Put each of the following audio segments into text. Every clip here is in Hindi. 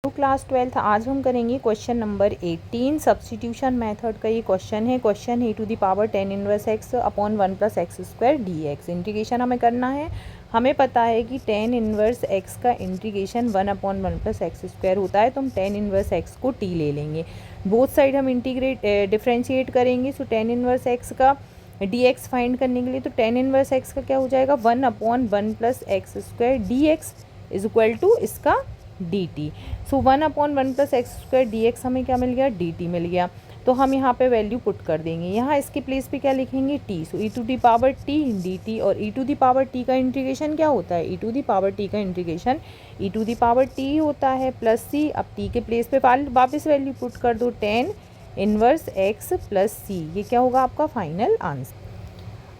तो क्लास 12th आज हम करेंगे क्वेश्चन नंबर 18 सब्स्टिट्यूशन मेथड का ये क्वेश्चन है। Question a to the power 10 inverse x upon 1 plus x square d x. Integration हमें करना है। हमें पता है कि 10 इनवर्स एक्स का integration 1 upon 1 plus x square होता है, तो हम 10 इनवर्स एक्स को टी ले लेंगे। बोथ साइड हम डिफ्रेंशिएट करेंगे। सो 10 इनवर्स एक्स का डी एक्स फाइंड करने के लिए तो 10 इनवर्स एक्स का क्या हो जाएगा 1 upon 1 plus x square d x is equal to इसका d t. So 1 upon 1 plus x square d x हमें क्या मिल गया डी टी मिल गया। तो हम यहाँ पे वैल्यू पुट कर देंगे। यहाँ इसके प्लेस पे क्या लिखेंगे t. So e to the power t d t. और e to the power t का इंटीग्रेशन क्या होता है, e to the power t का integration e to the power t होता है प्लस सी। अब टी के प्लेस पे वापस वैल्यू पुट कर दो 10 इनवर्स एक्स प्लस सी। ये क्या होगा आपका फाइनल आंसर।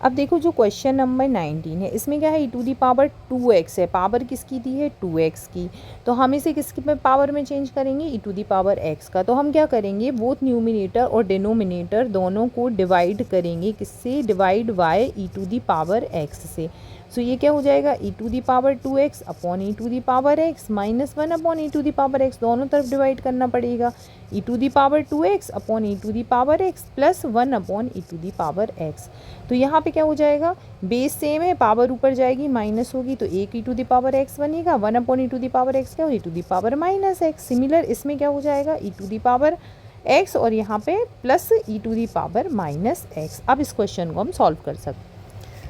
अब देखो जो क्वेश्चन नंबर 19 है इसमें क्या है e to the power 2x है। पावर किसकी दी है 2x की। तो हम इसे किसकी पावर में चेंज करेंगे e to the power x का। तो हम क्या करेंगे बोथ न्यूमिनेटर और डिनोमिनेटर दोनों को डिवाइड करेंगे। किससे divide by e to the power x से। सो ये क्या हो जाएगा e to the power 2x upon e to the power x minus 1 upon e to the power x। दोनों तरफ डिवाइड करना पड़ेगा। E to the power 2x upon e to the power x plus 1 upon e to the power x। तो यहाँ पे क्या हो जाएगा बेस सेम है, पावर ऊपर जाएगी माइनस होगी तो एक e to the power x बनेगा। 1 upon e to the power x क्या हो e to the power minus x. Similar इसमें क्या हो जाएगा e to the power x और यहाँ पे plus e to the power minus x. अब इस क्वेश्चन को हम सॉल्व कर सकते हैं।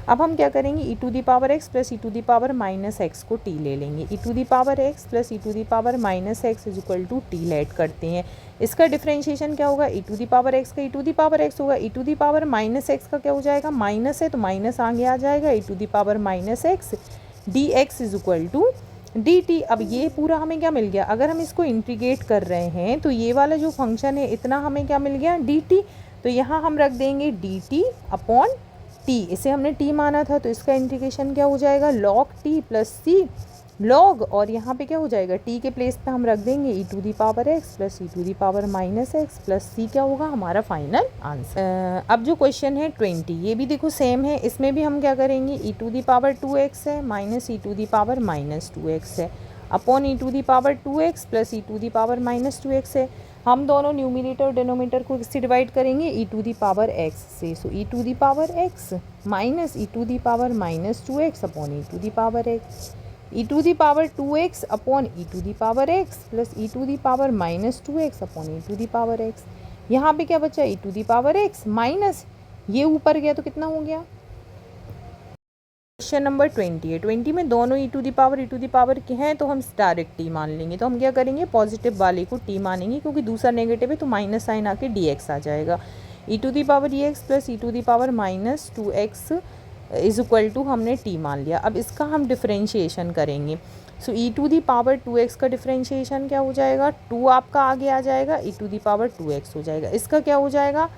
अब हम क्या करेंगे e to the power x plus e to the power minus x को टी ले लेंगे। E to the power x plus e to the power minus x is equal to t let करते हैं। इसका डिफरेंशिएशन क्या होगा e to the power x का e to the power x होगा। E to the power minus x का क्या हो जाएगा माइनस है तो माइनस आगे आ जाएगा e to the power minus x d x is equal to d t. अब ये पूरा हमें क्या मिल गया, अगर हम इसको इंटीग्रेट कर रहे हैं तो ये वाला जो फंक्शन है इतना हमें क्या मिल गया डी टी। तो यहाँ हम रख देंगे डी टी अपॉन टी। इसे हमने टी माना था तो इसका इंटीग्रेशन क्या हो जाएगा लॉग टी प्लस सी लॉग। और यहाँ पे क्या हो जाएगा टी के प्लेस पे हम रख देंगे e to the power x plus e to the power minus x plus c क्या होगा हमारा फाइनल आंसर। अब जो क्वेश्चन है 20 ये भी देखो सेम है। इसमें भी हम क्या करेंगे e to the power 2x है minus e to the power minus 2x है upon e to the power 2x plus e to the power minus 2x है। हम दोनों न्यूमिनेटर और डिनोमिनेटर को किससे डिवाइड करेंगे e to the power x से। So e to the power x minus e to the power minus 2x upon e to the power x। E to the power 2x upon e to the power x plus e to the power minus 2x upon e to the power x। यहाँ पे क्या बचा e to the power x minus ये ऊपर गया तो कितना हो गया। क्वेश्चन नंबर 20 है। 20 में दोनों ई टू दी पावर के हैं तो हम डायरेक्ट टी मान लेंगे। तो हम क्या करेंगे पॉजिटिव वाले को टी मानेंगे क्योंकि दूसरा नेगेटिव है तो माइनस साइन आके डी एक्स आ जाएगा। E to the power d x plus e to the power minus 2x is equal to हमने टी मान लिया। अब इसका हम डिफ्रेंशिएशन करेंगे। सो e to the power 2x का डिफ्रेंशिएशन क्या हो जाएगा 2 आपका आगे आ जाएगा e to the power 2x हो जाएगा। इसका क्या हो जाएगा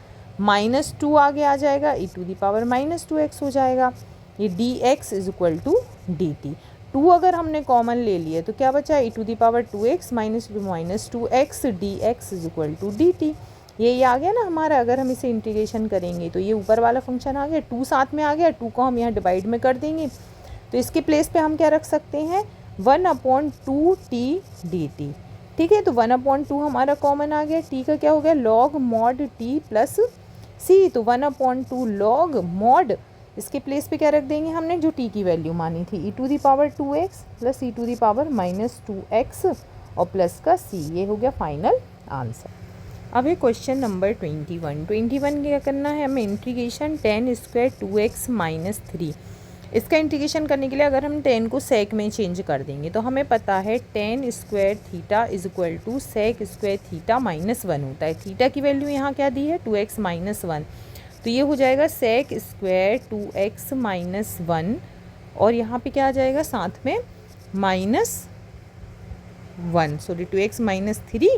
माइनस 2 आगे आ जाएगा e to the power minus 2x हो जाएगा। ये d x is equal to d t. 2 अगर हमने कॉमन ले लिए तो क्या बचा e to the power 2x minus 2x d x is equal to d t. ये आ गया ना हमारा। अगर हम इसे इंटीग्रेशन करेंगे तो ये ऊपर वाला फंक्शन आ गया 2 साथ में आ गया। 2 को हम यहाँ डिवाइड में कर देंगे तो इसके प्लेस पे हम क्या रख सकते हैं 1 अपॉन 2 टी डी टी। ठीक है तो 1 अपॉन 2 हमारा कॉमन आ गया। टी का क्या हो गया लॉग मॉड टी प्लस सी। तो 1 अपॉन 2 लॉग मॉड इसके प्लेस पे क्या रख देंगे हमने जो टी की वैल्यू मानी थी e to the power 2x plus e to the power minus 2x और प्लस का c। ये हो गया फाइनल आंसर। अब है क्वेश्चन नंबर 21 क्या करना है हमें इंटीग्रेशन 10 स्क्वायर 2x माइनस 3। इसका इंटीग्रेशन करने के लिए अगर हम 10 को सेक में चेंज कर देंगे तो हमें पता है 10 square theta is equal to sec square theta minus 1 होता है। थीटा की वैल्यू यहाँ क्या दी है 2x माइनस 1 तो ये हो जाएगा सेक स्क्वायर 2x माइनस 1 और यहाँ पे क्या आ जाएगा साथ में माइनस 1 सॉरी 2x माइनस 3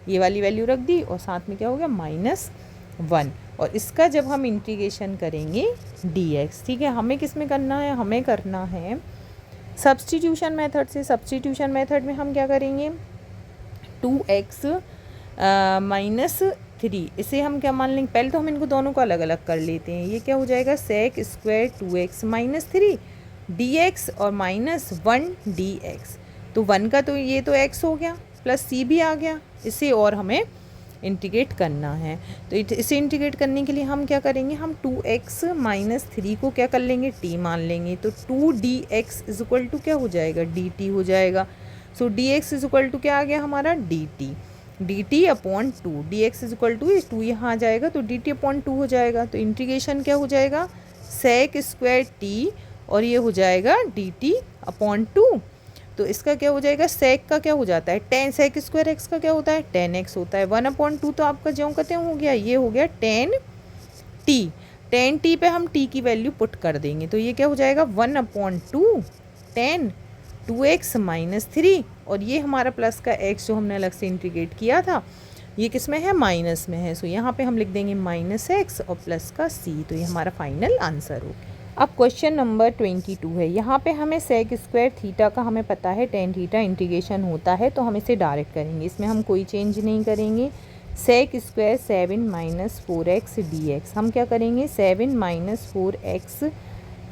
ये वाली वैल्यू रख दी और साथ में क्या हो गया माइनस 1। और इसका जब हम इंटीग्रेशन करेंगे dx। ठीक है हमें किस में करना है हमें करना है सब्स्टिट्यूशन मेथड से। सब्स्टिट्यूशन मेथड में हम क्या करेंगे 2x माइनस 3 इसे हम क्या मान लेंगे पहले तो हम इनको दोनों को अलग अलग कर लेते हैं। ये क्या हो जाएगा sec square 2x minus 3 dx और माइनस 1 dx। तो 1 का तो ये तो x हो गया प्लस सी भी आ गया, इसे और हमें इंटीग्रेट करना है। तो इसे इंटीग्रेट करने के लिए हम क्या करेंगे, हम 2x माइनस 3 को क्या कर लेंगे, t मान लेंगे। तो 2dx इज इक्वल टू क्या हो जाएगा, dt हो जाएगा। So dx is equal to क्या आ गया हमारा, dt upon 2, dx is equal to 2 यहाँ आ जाएगा तो dt अपॉन 2 हो जाएगा। तो इंटीग्रेशन क्या हो जाएगा, सेक स्क्वायर t और ये हो जाएगा dt अपॉन 2। तो इसका क्या हो जाएगा, सेक का क्या हो जाता है, टेन, सेक स्क्वायर एक्स का क्या होता है, 10x होता है। 1/2 तो आपका ज्यों कहते हो गया, ये हो गया 10t। 10t पे हम t की वैल्यू पुट कर देंगे तो ये क्या हो जाएगा 1/2 10 2x माइनस 3 और ये हमारा प्लस का x जो हमने अलग से इंटीग्रेट किया था ये किस में है, माइनस में है। सो यहाँ पे हम लिख देंगे माइनस x और प्लस का c। तो ये हमारा फाइनल आंसर हो गया। अब क्वेश्चन नंबर 22 है। यहाँ पे हमें सेक स्क्वायर थीटा का हमें पता है टेन थीटा इंटीग्रेशन होता है तो हम इसे डायरेक्ट करेंगे, इसमें हम कोई चेंज नहीं करेंगे। Sec square 7 minus 4x dx, हम क्या करेंगे 7 माइनस 4x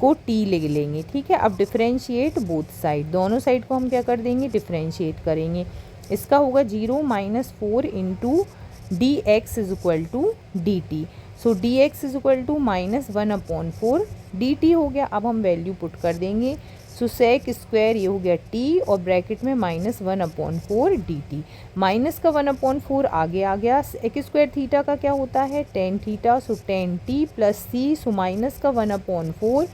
को t ले लेंगे, ठीक है। अब डिफरेंशिएट बोथ साइड, दोनों साइड को हम क्या कर देंगे, डिफरेंशिएट करेंगे। इसका होगा 0 minus 4 into d x is equal to d t. So d x is equal to minus 1/4 d t हो गया। अब हम वैल्यू पुट कर देंगे। सो सेक स्क्वायर ये हो गया टी और ब्रैकेट में माइनस 1/4 डी टी। माइनस का 1/4 आगे आ गया। सेक स्क्वायर थीटा का क्या होता है, टेन थीटा। सो ten T plus c. So minus का 1/4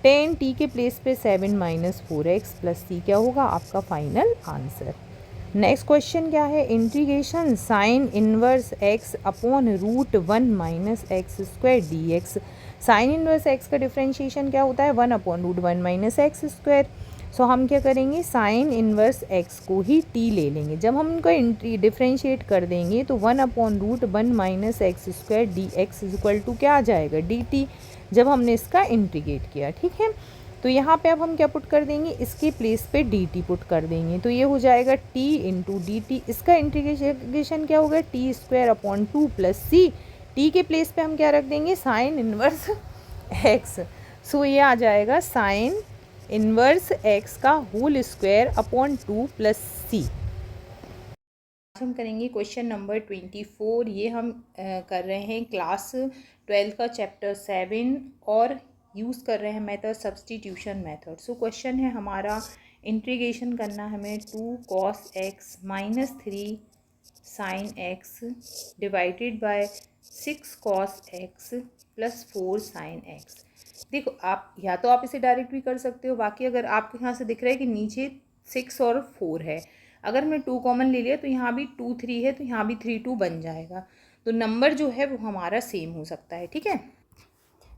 टेन टी के प्लेस पे 7 माइनस 4x प्लस सी क्या होगा आपका फाइनल आंसर। नेक्स्ट क्वेश्चन क्या है, integration sine inverse x upon √1 minus x square d x. Sine inverse x का डिफ्रेंशिएशन क्या होता है, 1/√1 माइनस एक्स स्क्वायर। सो हम क्या करेंगे, साइन इनवर्स x को ही t ले लेंगे। जब हम इनको डिफ्रेंशिएट कर देंगे तो 1/√1 minus x square d x is equal to क्या आ जाएगा, डी टी, जब हमने इसका इंटीग्रेट किया, ठीक है। तो यहाँ पे अब हम क्या पुट कर देंगे, इसके प्लेस पे डी टी पुट कर देंगे तो ये हो जाएगा t इंटू डी टी। इसका इंटीग्रेशन क्या होगा, टी स्क्वायर अपॉन 2 प्लस सी। टी के प्लेस पे हम क्या रख देंगे, साइन इनवर्स x। सो ये आ जाएगा साइन इनवर्स x का होल स्क्वायर अपॉन 2 प्लस सी। हम करेंगे क्वेश्चन नंबर 24। ये हम कर रहे हैं क्लास 12 का चैप्टर 7 और यूज़ कर रहे हैं method substitution method. So question है हमारा, इंटीग्रेशन करना हमें 2 cos x minus 3 sin x divided by 6 cos x plus 4 sin x। देखो आप या तो आप इसे डायरेक्ट भी कर सकते हो, बाकी अगर आपके यहाँ से दिख रहा है कि नीचे 6 और 4 है, अगर मैं 2 कॉमन ले लिया तो यहाँ भी 2 3 है तो यहाँ भी 3 2 बन जाएगा। तो नंबर जो है वो हमारा सेम हो सकता है, ठीक है।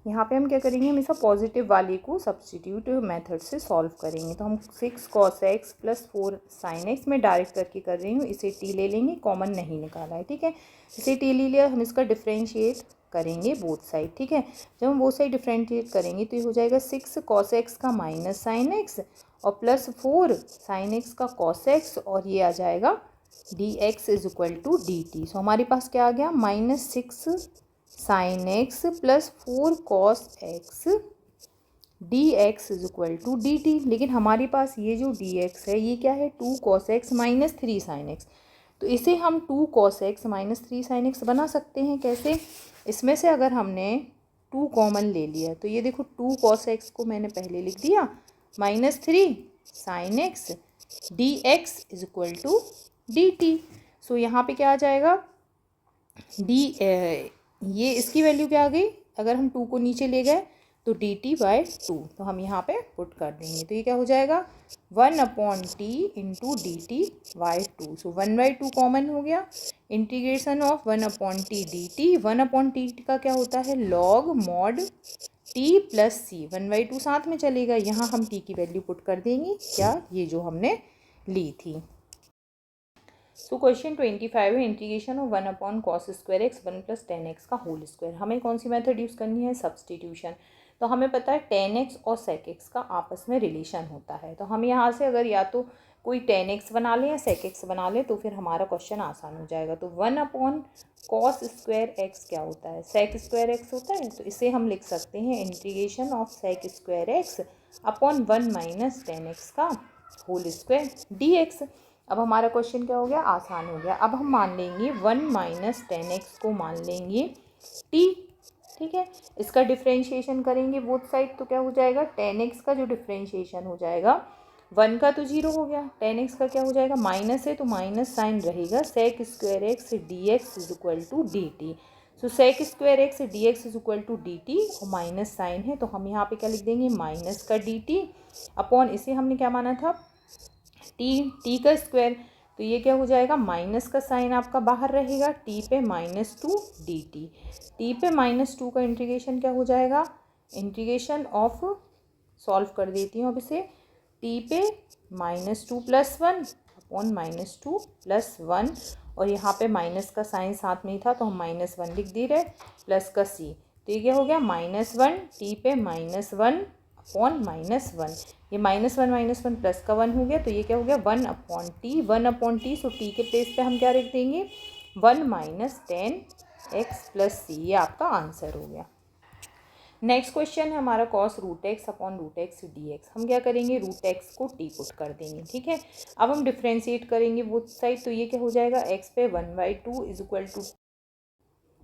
यहाँ पे हम क्या करेंगे, हमेशा पॉजिटिव वाले को सब्स्टिट्यूट मेथड से सॉल्व करेंगे। तो हम 6 cos x plus 4 sin x में डायरेक्ट करके कर रही हूँ, इसे t ले लेंगे, कॉमन नहीं निकाला है, ठीक है। इसे t ले लिया, हम इसका डिफ्रेंशिएट करेंगे बोथ साइड, ठीक है। जब हम बोथ साइड डिफ्रेंशिएट करेंगे तो ये हो जाएगा 6 cos x का माइनस sin x और प्लस 4 sin x का cos x और ये आ जाएगा dx is equal to dt। So हमारे पास क्या आ गया, minus 6 sin x plus 4 cos x dx is equal to dt। लेकिन हमारे पास ये जो dx है ये क्या है, 2 cos x minus 3 sin x। तो इसे हम 2 cos x minus 3 sin x बना सकते हैं। कैसे, इसमें से अगर हमने 2 कॉमन ले लिया तो ये देखो 2 cos x को मैंने पहले लिख दिया minus 3 sin x dx is equal to dt। So यहाँ पे क्या आ जाएगा, ये इसकी वैल्यू क्या आ गई, अगर हम 2 को नीचे ले गए तो dt/2, तो हम यहाँ पे पुट कर देंगे तो ये क्या हो जाएगा 1/t इंटू dt/2। सो 1/2 कॉमन हो गया, integration of 1/t dt। 1/t का क्या होता है, लॉग मॉड t प्लस सी। 1/2 साथ में चलेगा, यहाँ हम t की वैल्यू पुट कर देंगे, क्या, ये जो हमने ली थी। सो क्वेश्चन 25 है, integration of 1/cos square x 1 plus 10x का होल स्क्वायर। हमें कौन सी मेथड यूज़ करनी है, सब्सटीट्यूशन। तो हमें पता है 10x और sec x का आपस में रिलेशन होता है। तो हम यहाँ से अगर या तो कोई 10x बना लें या sec x बना लें तो फिर हमारा क्वेश्चन आसान हो जाएगा। तो 1/cos स्क्वायर एक्स क्या होता है, sec स्क्वायर एक्स होता है। तो इसे हम लिख सकते हैं integration of sec square x upon 1 minus 10x का होल स्क्वायर dx। अब हमारा क्वेश्चन क्या हो गया, आसान हो गया। अब हम मान लेंगे 1 माइनस 10x को मान लेंगे t, ठीक है। इसका डिफ्रेंशिएशन करेंगे बोथ साइड, तो क्या हो जाएगा, 10x का जो डिफ्रेंशिएशन हो जाएगा, 1 का तो 0 हो गया, 10x का क्या हो जाएगा, माइनस है तो माइनस साइन रहेगा, sec square x d x is equal to d t. So sec square x d x is equal to d t, और माइनस साइन है तो हम यहाँ पे क्या लिख देंगे, माइनस का डी टी अपॉन, इसे हमने क्या माना था, टी का स्क्वायर। तो ये क्या हो जाएगा, माइनस का साइन आपका बाहर रहेगा, टी पे -2 डी टी पे -2 का इंटीग्रेशन क्या हो जाएगा, इंटीग्रेशन ऑफ, सॉल्व कर देती हूँ अब इसे, टी पे -2 + 1 अपॉन -2 + 1, और यहाँ पे माइनस का साइन साथ में ही था तो हम -1 लिख दे रहे, प्लस का सी, तो ये क्या हो गया, -1 टी पे -1 अपॉन -1, ये -1 प्लस का 1 हो गया, तो ये क्या हो गया, 1/t, सो टी के प्लेस पे हम क्या रख देंगे, 1 माइनस 10x प्लस सी, ये आपका आंसर हो गया। नेक्स्ट क्वेश्चन है हमारा cos √x upon √x dx। हम क्या करेंगे, √x को t पुट कर देंगे, ठीक है। अब हम डिफ्रेंशिएट करेंगे बोथ साइड, तो ये क्या हो जाएगा, x पे 1/2 इज इक्वल टू,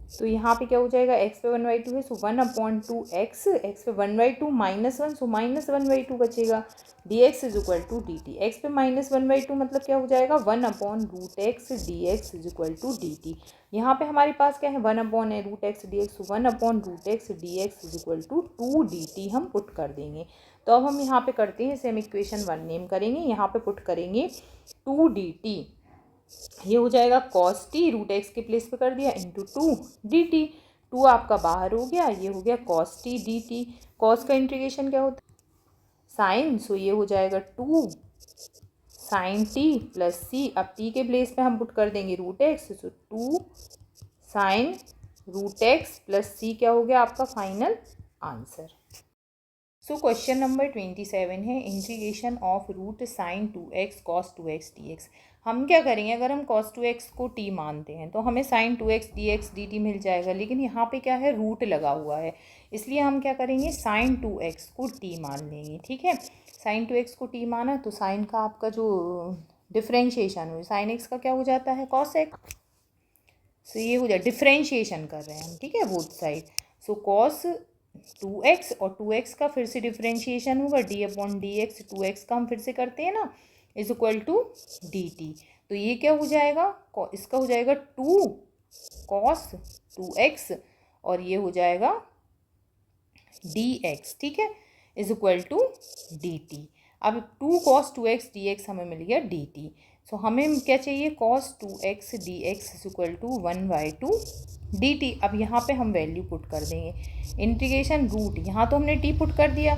तो यहाँ पे क्या हो जाएगा, x पे 1/2 है, सो 1/2x, x पे 1/2 -1, सो -1/2 बचेगा, dx is equal to dt। x पे -1/2 मतलब क्या हो जाएगा, 1/√x dx is equal to dt। यहाँ पे हमारे पास क्या है, 1/√x dx, 1/√x dx is equal to 2 dt हम पुट कर देंगे। तो अब हम यहाँ पे करते हैं, सेम इक्वेशन 1 नेम करेंगे, यहाँ पे पुट करेंगे 2 dt, ये हो जाएगा cos t, √x के प्लेस पे कर दिया, इंटू 2 dt, 2 आपका बाहर हो गया, ये हो गया cos t dt। cos का इंटीग्रेशन क्या होता है, साइन, सो ये हो जाएगा 2 साइन t प्लस c, अब t के प्लेस पे हम पुट कर देंगे √x, so 2 sine √x plus c, क्या हो गया आपका final answer. So question number 27 है, integration of root sine 2x cos 2x dx। हम क्या करेंगे, अगर हम cos 2x को t मानते हैं तो हमें साइन 2x dx dt मिल जाएगा, लेकिन यहाँ पे क्या है, रूट लगा हुआ है, इसलिए हम क्या करेंगे, साइन 2x को t मान लेंगे, ठीक है। साइन 2x को t माना तो साइन का आपका जो डिफ्रेंशिएशन हो, साइन x का क्या हो जाता है, cos x, सो ये हो जाए, डिफ्रेंशिएशन कर रहे हैं हम, ठीक है, बोथ साइड। सो cos 2x और 2x का फिर से डिफ्रेंशिएशन होगा, d/dx, 2x का हम फिर से करते हैं ना, इज इक्वल टू dt। तो ये क्या हो जाएगा, इसका हो जाएगा 2 cos 2x, और ये हो जाएगा dx, ठीक है, इज इक्वल टू dt। अब 2 cos 2x dx हमें मिल गया dt, सो हमें क्या चाहिए, cos 2x dx is equal to 1/2 dt। अब यहाँ पे हम वैल्यू पुट कर देंगे, इंटीग्रेशन रूट, यहाँ तो हमने t पुट कर दिया,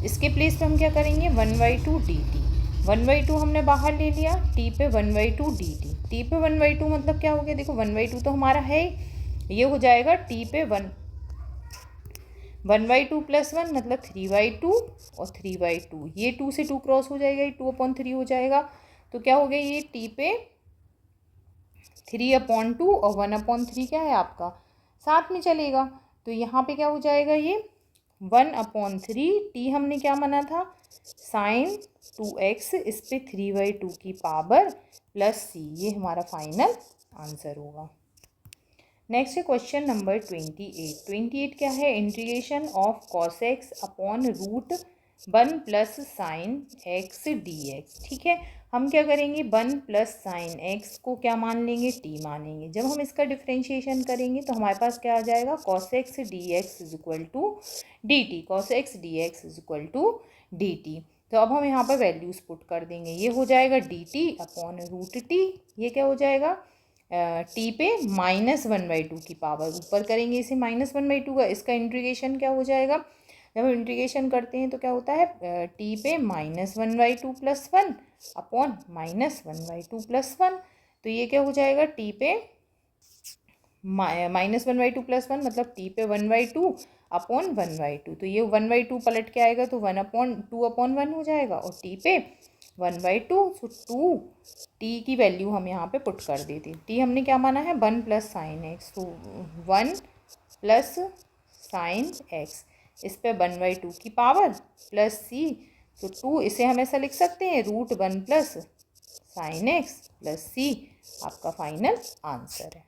इसके प्लेस पे हम क्या करेंगे, 1/2 dt, 1/2 हमने बाहर ले लिया, t पे 1/2 dt, t पे 1/2 मतलब क्या हो गया, देखो 1/2 तो हमारा है, ये हो जाएगा t पे 1/2 + 1 मतलब 3/2, और 3/2, ये 2 से 2 क्रॉस हो जाएगा, ये 2/3 हो जाएगा, तो क्या हो गया, ये t पे 3/2 और 1/3 क्या है आपका साथ में चलेगा, तो यहाँ पे क्या हो जाएगा, ये 1/3, t हमने क्या माना था, साइन 2x, इस पे 3/2 की पावर प्लस c, ये हमारा फाइनल आंसर होगा। नेक्स्ट है क्वेश्चन नंबर 28 क्या है, integration of cos x upon √1 plus sign x dx, ठीक है। हम क्या करेंगे, 1 प्लस साइन x को क्या मान लेंगे, t मानेंगे। जब हम इसका डिफ्रेंशिएशन करेंगे तो हमारे पास क्या आ जाएगा, cos x dx is equal to dt, cos x dx is equal to dt। तो अब हम यहाँ पर वैल्यूज़ पुट कर देंगे, ये हो जाएगा dt अपॉन √t, ये क्या हो जाएगा, टी पे -1/2 की पावर, ऊपर करेंगे इसे -1/2 का, इसका इंटीग्रेशन क्या हो जाएगा, जब हम इंटीग्रेशन करते हैं तो क्या होता है, टी पे -1/2 + 1 अपॉन -1/2 + 1, तो ये क्या हो जाएगा, टी पे -1/2 + 1 मतलब टी पे 1/2 अपॉन 1/2, तो ये 1/2 पलट के आएगा तो 2/1 हो जाएगा, और टी पे 1/2, सो 2 टी की वैल्यू हम यहाँ पे पुट कर देते, टी हमने क्या माना है, 1 प्लस साइन एक्स, तो 1 प्लस साइन एक्स, इस पे 1/2 की पावर प्लस सी, तो 2, इसे हम ऐसा लिख सकते हैं, √1 plus sine x plus c आपका फाइनल आंसर है।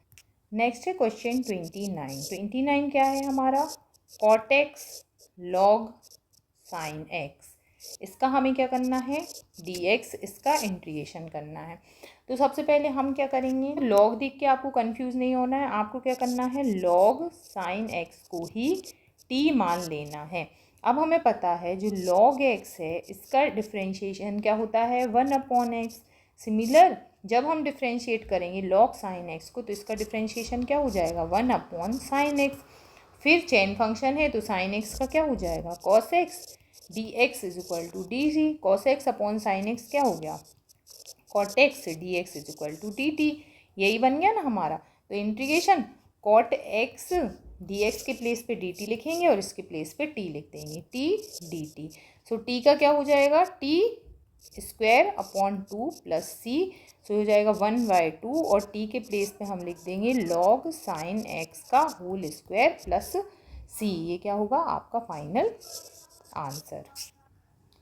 नेक्स्ट है क्वेश्चन 29 क्या है हमारा, cot x log sine x, इसका हमें क्या करना है, डी एक्स, इसका इंटीग्रेशन करना है। तो सबसे पहले हम क्या करेंगे, लॉग देख के आपको कंफ्यूज नहीं होना है, आपको क्या करना है, लॉग साइन एक्स को ही टी मान लेना है। अब हमें पता है जो लॉग एक्स है इसका डिफ्रेंशिएशन क्या होता है, 1/x। सिमिलर जब हम डिफ्रेंशिएट करेंगे लॉग साइन एक्स को तो इसका डिफ्रेंशिएशन क्या हो जाएगा, 1/sin x। फिर चेन फंक्शन है तो साइन एक्स का क्या हो जाएगा, cos x, d x is equal to d c, cos x upon sine x क्या हो गया, cot x, d x is equal to d t, यही बन गया ना हमारा। तो integration cot x d x के प्लेस पे डी टी लिखेंगे और इसके प्लेस पे टी लिख देंगे, t d t. So t का क्या हो जाएगा, t square upon 2 plus c, सो हो जाएगा 1/2 और टी के प्लेस पे हम लिख देंगे लॉग साइन एक्स का होल स्क्वायर प्लस सी, ये क्या होगा आपका फाइनल आंसर।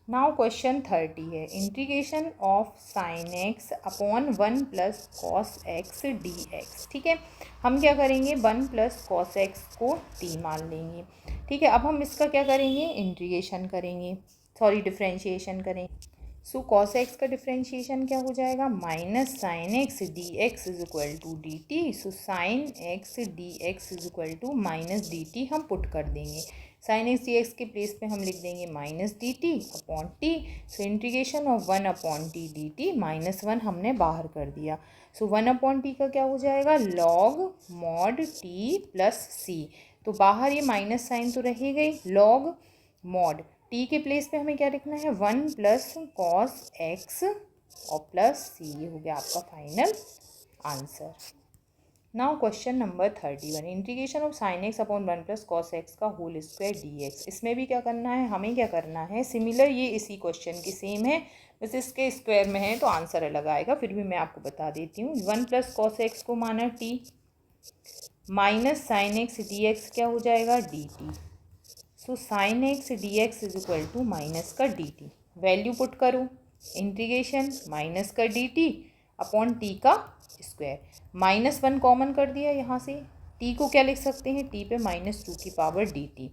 नाउ क्वेश्चन 30 है, integration of sine x upon 1 plus cos x d x. ठीक है, हम क्या करेंगे, 1 प्लस कॉस एक्स को टी मान लेंगे। ठीक है, अब हम इसका क्या करेंगे, इंटीग्रेशन करेंगे, सॉरी डिफ्रेंशिएशन करेंगे। सो कॉस एक्स का डिफ्रेंशिएशन क्या हो जाएगा, minus sine x d x is equal to d t. So sine x d x is equal to minus d t हम पुट कर देंगे, साइन एक्स डी एक्स के प्लेस पे हम लिख देंगे minus d t upon t. So integration of 1/टी डी टी, -1 हमने बाहर कर दिया। सो 1/टी का क्या हो जाएगा, लॉग मॉड टी प्लस सी, तो बाहर ये माइनस साइन तो रहेगा ही, लॉग मॉड टी के प्लेस पे हमें क्या लिखना है, 1 प्लस कॉस एक्स और प्लस सी, ये हो गया आपका final answer. Now question number 31, integration of sine x upon 1 plus cos x का होल स्क्वायर डी एक्स। इसमें भी क्या करना है, हमें क्या करना है, सिमिलर ये इसी क्वेश्चन की सेम है, बस इसके स्क्वायर में है तो आंसर अलग आएगा, फिर भी मैं आपको बता देती हूँ। 1 प्लस कॉस एक्स को माना t, minus sine x d x क्या हो जाएगा, d t. So sine x d x is equal to minus का डी टी, वैल्यू पुट करो, इंटीग्रेशन माइनस का डी टी अपॉन टी का स्क्वायर, -1 कॉमन कर दिया यहाँ से, टी को क्या लिख सकते हैं, टी पे -2 की पावर डी टी,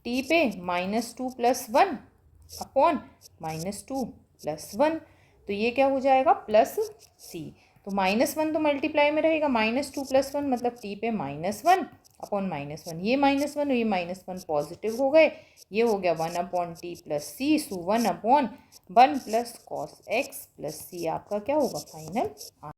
टी पे -2 + 1 अपॉन -2 + 1, तो ये क्या हो जाएगा प्लस सी। तो -1 तो मल्टीप्लाई में रहेगा, -2 + 1 मतलब टी पे -1 अपॉन -1, ये -1 और ये -1 पॉजिटिव हो गए, ये हो गया 1/t प्लस सी। सो 1/1 plus cos x plus c आपका क्या होगा फाइनल।